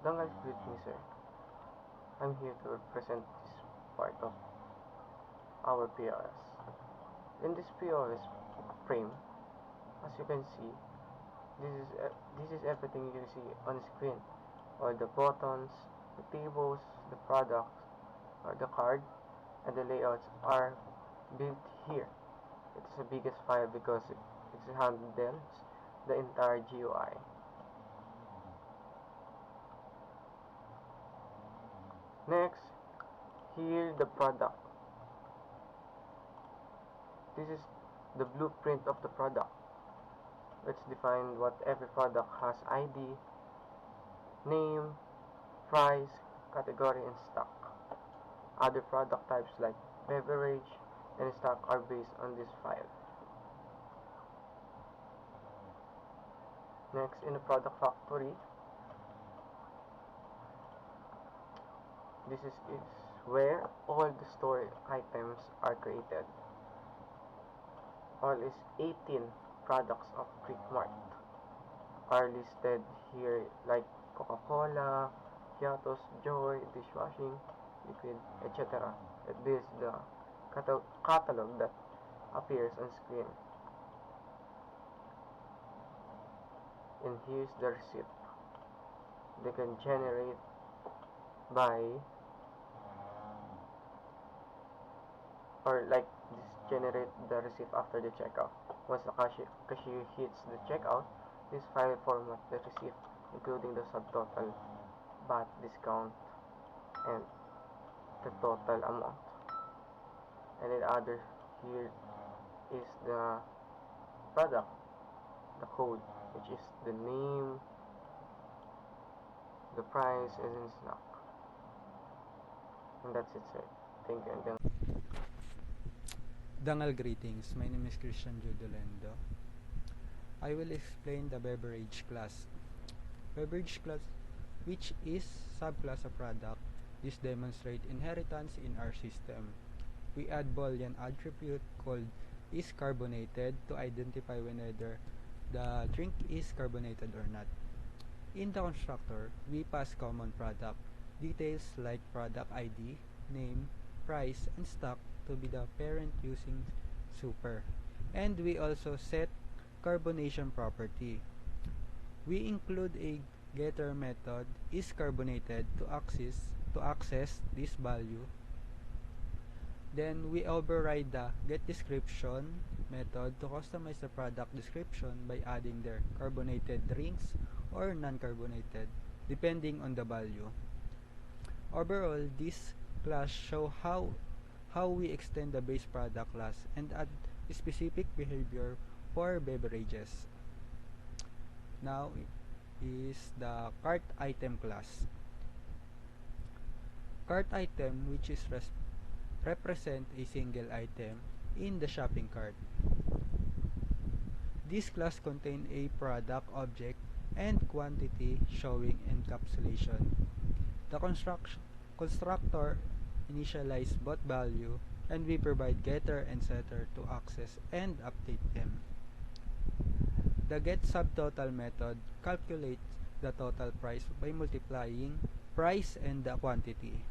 Dangal greetings, sir. I'm here to represent this part of our POS. In this POS frame, as you can see, this is everything you see on screen. All the buttons, the tables, the products, or the card, and the layouts are built here. It's the biggest file because it handles the entire GUI. Next, here the product. This is the blueprint of the product. Let's define what every product has: ID, name, price, category, and stock. Other product types like beverage and stock are based on this file. Next, in the product factory, this is where all the store items are created. All is 18 products of QuickMart are listed here, like Coca-Cola, Yatos, Joy, dishwashing, liquid, etc. This is the catalog that appears on screen. And here's the receipt. They can generate by, or like this, generate the receipt after the checkout. Once the cashier hits the checkout, this file format the receipt, including the subtotal, VAT, discount, and the total amount. And then other here is the product, the code, which is the name, the price, is in stock. And that's it, sir. Thank you. And Dangal greetings, my name is Christian Judolendo. I will explain the beverage class. Beverage class, which is subclass of product, this demonstrates inheritance in our system. We add Boolean attribute called is carbonated to identify whether the drink is carbonated or not. In the constructor, we pass common product details like product ID, name, price, and stock to be the parent using super. And we also set carbonation property. We include a getter method is carbonated to access this value. Then we override the getDescription method to customize the product description by adding their carbonated drinks or non-carbonated depending on the value. Overall, this class show how we extend the base product class and add specific behavior for beverages. Now is the cart item class. Cart item, which is represent a single item in the shopping cart. This class contain a product object and quantity showing encapsulation. The constructor initialize both value, and we provide getter and setter to access and update them. The getSubtotal method calculates the total price by multiplying price and the quantity.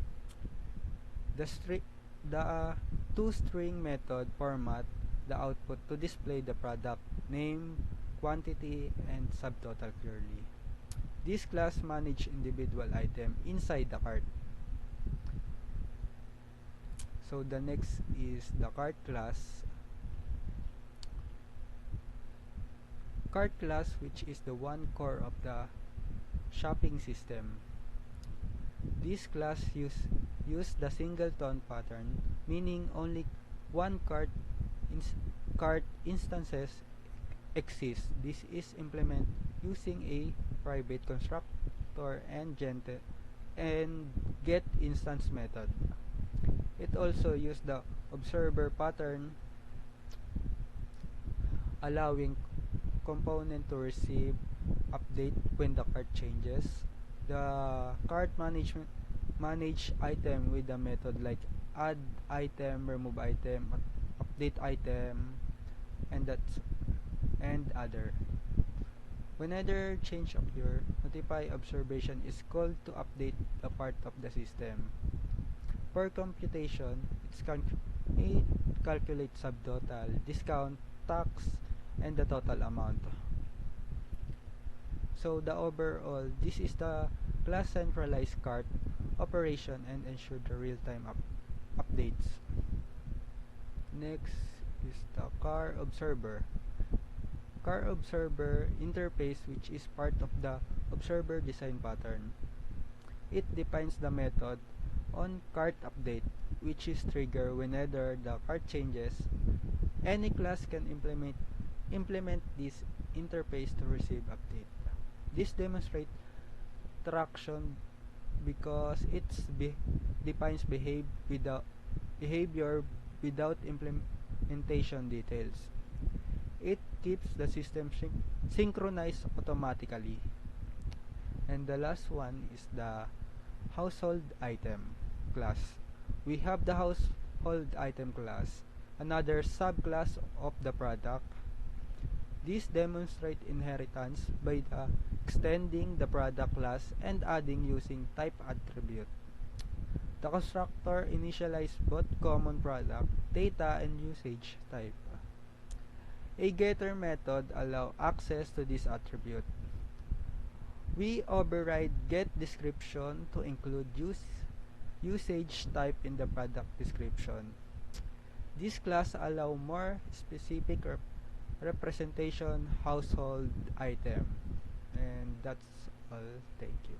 The toString method format the output to display the product name, quantity, and subtotal clearly. This class manages individual item inside the cart. So the next is the cart class. Cart class, which is the one core of the shopping system. This class use the singleton pattern, meaning only one cart instances exist. This is implemented using a private constructor and get instance method. It also uses the observer pattern, allowing component to receive update when the cart changes. The cart manage item with the method like add item, remove item, update item, and other. Whenever change occur, specify observation is called to update a part of the system. For computation, it calculates subtotal, discount, tax, and the total amount. So the overall, this is the class centralized cart operation and ensure the real-time updates. Next is the car observer. Car observer interface, which is part of the observer design pattern. It defines the method on cart update, which is triggered whenever the cart changes. Any class can implement this interface to receive update. This demonstrates traction because it defines behavior without implementation details. It keeps the system synchronized automatically. And the last one is the household item class. We have the household item class, another subclass of the product. This demonstrates inheritance by extending the product class and adding using type attribute. The constructor initializes both common product, data, and usage type. A getter method allows access to this attribute. We override get description to include usage type in the product description. This class allows more specific representation household item. And that's all. Thank you.